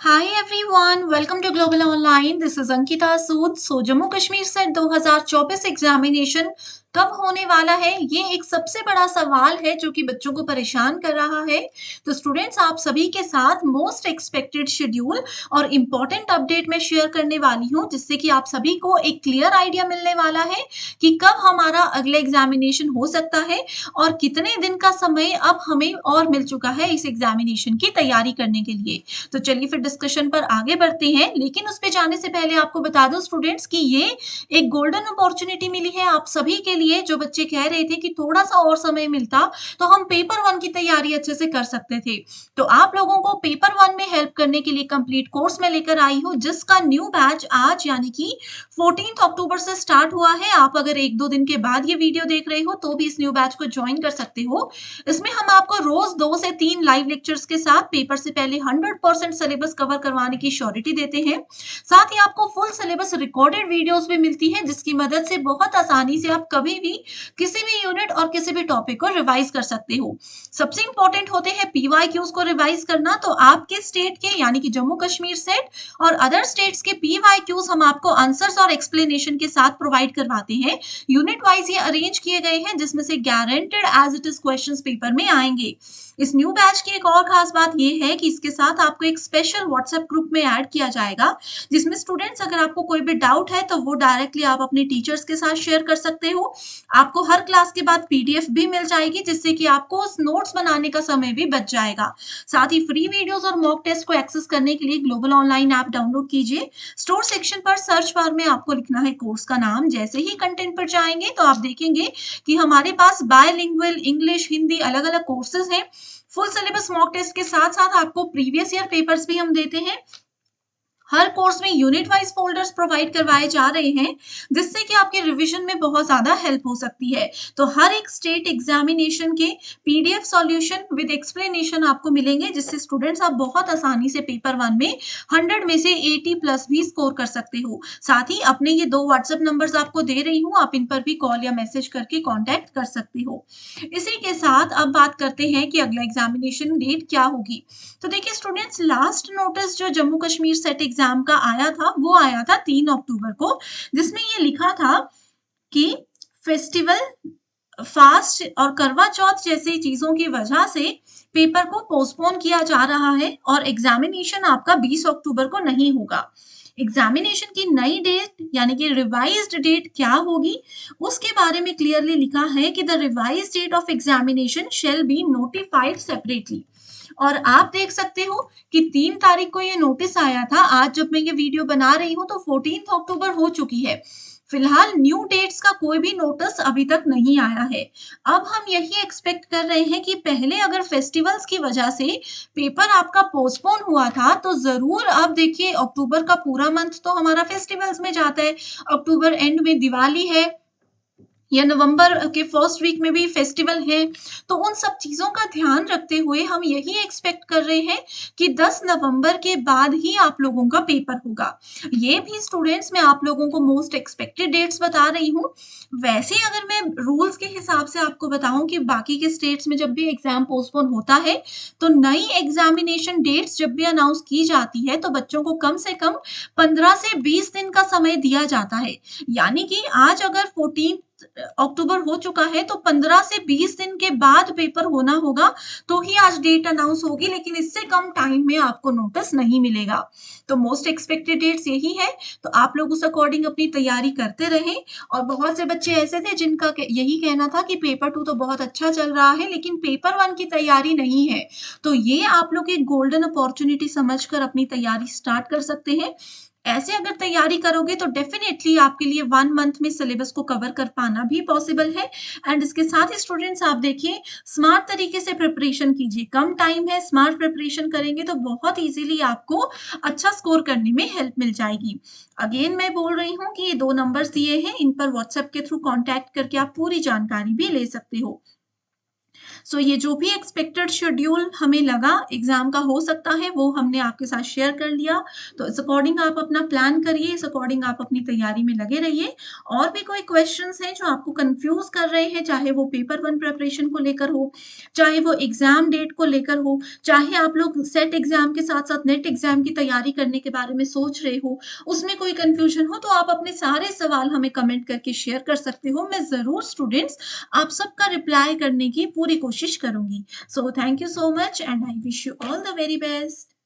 Hi everyone, welcome to Global Online. This is Ankita Sood. Jammu Kashmir set 2024 examination कब होने वाला है, ये एक सबसे बड़ा सवाल है जो कि बच्चों को परेशान कर रहा है। तो स्टूडेंट्स, आप सभी के साथ मोस्ट एक्सपेक्टेड शेड्यूल और इम्पोर्टेंट अपडेट मैं शेयर करने वाली हूँ, जिससे कि आप सभी को एक क्लियर आइडिया मिलने वाला है कि कब हमारा अगला एग्जामिनेशन हो सकता है और कितने दिन का समय अब हमें और मिल चुका है इस एग्जामिनेशन की तैयारी करने के लिए। तो चलिए फिर डिस्कशन पर आगे बढ़ते हैं, लेकिन उस पे जाने से पहले आपको बता दूं स्टूडेंट्स कि ये एक गोल्डन अपॉर्चुनिटी मिली है आप सभी के लिए, जो बच्चे कह रहे थे कि थोड़ा सा और समय मिलता तो हम पेपर वन की तैयारी अच्छे से कर सकते थे। तो आप लोगों को पेपर वन में हेल्प करने के लिए कंप्लीट कोर्स में लेकर आई हूँ, जिसका न्यू बैच आज यानी कि 14 अक्टूबर से स्टार्ट हुआ है। आप अगर एक दो दिन के बाद ये वीडियो देख रहे हो तो भी इस न्यू बैच को ज्वाइन कर सकते हो। इसमें हम आपको रोज 2 से 3 लाइव लेक्चर्स के साथ पेपर से पहले 100% सिलेबस कवर करवाने की श्योरिटी देते हैं। साथ ही आपको फुल सिलेबस रिकॉर्डेड वीडियोस भी मिलती है, जिसकी मदद से बहुत आसानी से आप कभी भी किसी भी यूनिट और किसी भी टॉपिक को रिवाइज कर सकते हो। सबसे इंपॉर्टेंट होते हैं पीवाईक्यूज को रिवाइज करना। तो आपके स्टेट के यानी कि जम्मू कश्मीर सेट और अदर स्टेट्स के पीवाईक्यूज हम आपको आंसर्स और एक्सप्लेनेशन के साथ प्रोवाइड करवाते हैं। यूनिट वाइज ये अरेंज किए गए हैं, जिसमें से guaranteed as it is questions paper में आएंगे। इस न्यू बैच की एक और खास बात ये है कि इसके साथ आपको एक स्पेशल व्हाट्सएप ग्रुप में ऐड किया जाएगा, जिसमें स्टूडेंट्स अगर आपको कोई भी डाउट है तो वो डायरेक्टली आप अपने टीचर्स के साथ शेयर कर सकते हो। आपको हर क्लास के बाद पीडीएफ भी मिल जाएगी, जिससे कि आपको उस नोट्स बनाने का समय भी बच जाएगा। साथ ही फ्री वीडियोस और मॉक टेस्ट को एक्सेस करने के लिए ग्लोबल ऑनलाइन ऐप डाउनलोड कीजिए। स्टोर सेक्शन पर सर्च बार में आपको लिखना है कोर्स का नाम। जैसे ही कंटेंट पर जाएंगे तो आप देखेंगे कि हमारे पास बायलिंगुअल इंग्लिश हिंदी अलग अलग कोर्सेज हैं। फुल सिलेबस मॉक टेस्ट के साथ साथ आपको प्रीवियस ईयर पेपर्स भी हम देते हैं। हर कोर्स में यूनिट वाइज फोल्डर्स प्रोवाइड करवाए जा रहे हैं, जिससे कि आपके रिवीजन में बहुत ज्यादा हेल्प हो सकती है। तो हर एक स्टेट एग्जामिनेशन के पीडीएफ सॉल्यूशन विद एक्सप्लेनेशन आपको मिलेंगे, जिससे स्टूडेंट्स आप बहुत आसानी से पेपर वन में 100 में से 80 प्लस भी स्कोर कर सकते हो। साथ ही अपने ये 2 व्हाट्सएप नंबर्स आपको दे रही हूँ, आप इन पर भी कॉल या मैसेज करके कॉन्टेक्ट कर सकते हो। इसी के साथ अब बात करते हैं कि अगला एग्जामिनेशन डेट क्या होगी। तो देखिए स्टूडेंट्स, लास्ट नोटिस जो जम्मू कश्मीर सेट एग्जाम का आया था वो आया था 3 अक्टूबर को, जिसमें ये लिखा था कि फेस्टिवल, फास्ट और करवा चौथ जैसी चीजों की वजह से पेपर को पोस्टपोन किया जा रहा है और एग्जामिनेशन आपका 20 अक्टूबर को नहीं होगा। एग्जामिनेशन की नई डेट यानी कि रिवाइज्ड डेट क्या होगी, उसके बारे में क्लियरली लिखा है कि the revised date of examination shall be notified separately. और आप देख सकते हो कि 3 तारीख को ये नोटिस आया था। आज जब मैं ये वीडियो बना रही हूँ तो 14 अक्टूबर हो चुकी है। फिलहाल न्यू डेट्स का कोई भी नोटिस अभी तक नहीं आया है। अब हम यही एक्सपेक्ट कर रहे हैं कि पहले अगर फेस्टिवल्स की वजह से पेपर आपका पोस्टपोन हुआ था, तो जरूर अब देखिए अक्टूबर का पूरा मंथ तो हमारा फेस्टिवल्स में जाता है। अक्टूबर एंड में दिवाली है या नवंबर के फर्स्ट वीक में भी फेस्टिवल है। तो उन सब चीजों का ध्यान रखते हुए हम यही एक्सपेक्ट कर रहे हैं कि 10 नवंबर के बाद ही आप लोगों का पेपर होगा। ये भी स्टूडेंट्स मैं आप लोगों को मोस्ट एक्सपेक्टेड डेट्स बता रही हूँ। वैसे अगर मैं रूल्स के हिसाब से आपको बताऊं कि बाकी के स्टेट्स में जब भी एग्जाम पोस्टपोन होता है तो नई एग्जामिनेशन डेट्स जब भी अनाउंस की जाती है तो बच्चों को कम से कम 15 से 20 दिन का समय दिया जाता है। यानी कि आज अगर 14 अक्टूबर हो चुका है तो 15 से 20 दिन के बाद पेपर होना होगा, तो ही आज डेट अनाउंस होगी, लेकिन इससे कम टाइम में आपको नोटिस नहीं मिलेगा। तो मोस्ट एक्सपेक्टेड डेट्स यही है। तो आप लोग उस अकॉर्डिंग अपनी तैयारी करते रहें। और बहुत से बच्चे ऐसे थे जिनका यही कहना था कि पेपर टू तो बहुत अच्छा चल रहा है लेकिन पेपर वन की तैयारी नहीं है। तो ये आप लोग एक गोल्डन अपॉर्चुनिटी समझकर अपनी तैयारी स्टार्ट कर सकते हैं। ऐसे अगर तैयारी करोगे तो डेफिनेटली आपके लिए 1 मंथ में सिलेबस को कवर कर पाना भी पॉसिबल है। एंड इसके साथ ही स्टूडेंट्स आप देखिए, स्मार्ट तरीके से प्रिपरेशन कीजिए। कम टाइम है, स्मार्ट प्रिपरेशन करेंगे तो बहुत इजीली आपको अच्छा स्कोर करने में हेल्प मिल जाएगी। अगेन मैं बोल रही हूँ कि ये 2 नंबर्स दिए हैं, इन पर व्हाट्सएप के थ्रू कॉन्टैक्ट करके आप पूरी जानकारी भी ले सकते हो। ये जो भी एक्सपेक्टेड शेड्यूल हमें लगा एग्ज़ाम का हो सकता है, वो हमने आपके साथ शेयर कर लिया। तो इस अकॉर्डिंग आप अपना प्लान करिए, इस अकॉर्डिंग आप अपनी तैयारी में लगे रहिए। और भी कोई क्वेश्चन्स हैं जो आपको कन्फ्यूज़ कर रहे हैं, चाहे वो पेपर 1 प्रिपरेशन को लेकर हो, चाहे वो एग्ज़ाम डेट को लेकर हो, चाहे आप लोग सेट एग्ज़ाम के साथ-साथ नेट एग्ज़ाम की तैयारी करने के बारे में सोच रहे हो, उसमें कोई कन्फ्यूजन हो, तो आप अपने सारे सवाल हमें कमेंट करके शेयर कर सकते हो। मैं ज़रूर स्टूडेंट्स आप सबका रिप्लाई करने की पूरी कोशिश करूँगी। So thank you so much and I wish you all the very best.